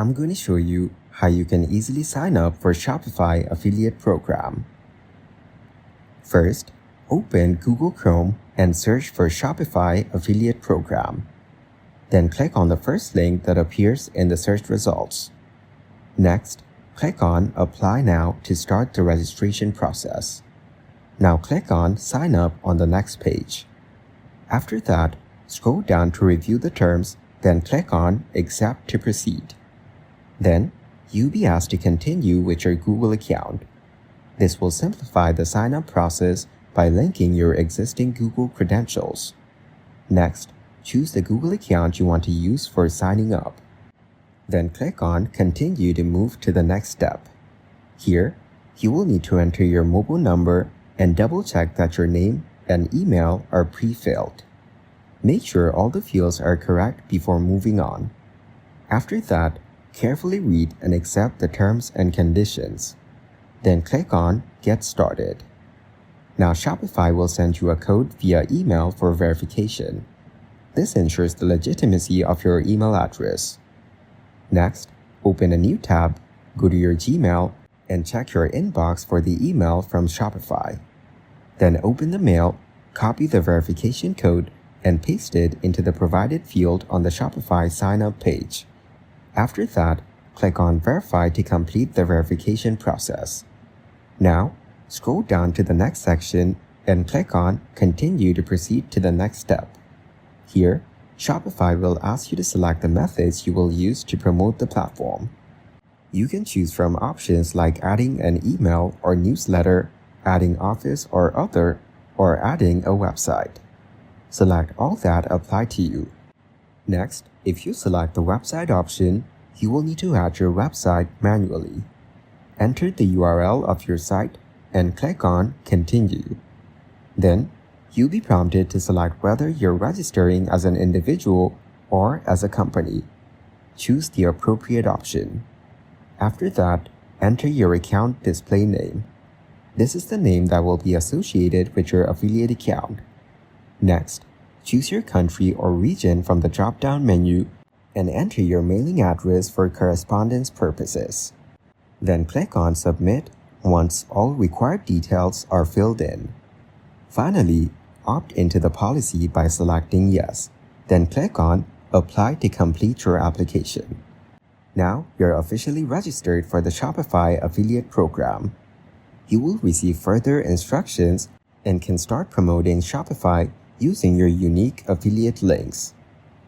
I'm going to show you how you can easily sign up for Shopify affiliate program. First, open Google Chrome and search for Shopify affiliate program. Then click on the first link that appears in the search results. Next, click on Apply Now to start the registration process. Now click on Sign Up on the next page. After that, scroll down to review the terms, then click on Accept to proceed. Then, you'll be asked to continue with your Google account. This will simplify the sign-up process by linking your existing Google credentials. Next, choose the Google account you want to use for signing up. Then click on Continue to move to the next step. Here, you will need to enter your mobile number and double-check that your name and email are pre-filled. Make sure all the fields are correct before moving on. After that, carefully read and accept the terms and conditions. Then click on Get Started. Now Shopify will send you a code via email for verification. This ensures the legitimacy of your email address. Next, open a new tab, go to your Gmail, and check your inbox for the email from Shopify. Then open the mail, copy the verification code, and paste it into the provided field on the Shopify sign-up page. After that, click on Verify to complete the verification process. Now, scroll down to the next section and click on Continue to proceed to the next step. Here, Shopify will ask you to select the methods you will use to promote the platform. You can choose from options like adding an email or newsletter, adding Office or other, or adding a website. Select all that apply to you. Next, if you select the website option, you will need to add your website manually. Enter the URL of your site and click on Continue. Then, you'll be prompted to select whether you're registering as an individual or as a company. Choose the appropriate option. After that, enter your account display name. This is the name that will be associated with your affiliate account. Next, choose your country or region from the drop-down menu and enter your mailing address for correspondence purposes. Then click on Submit once all required details are filled in. Finally, opt into the policy by selecting Yes. Then click on Apply to complete your application. Now, you're officially registered for the Shopify affiliate program. You will receive further instructions and can start promoting Shopify using your unique affiliate links.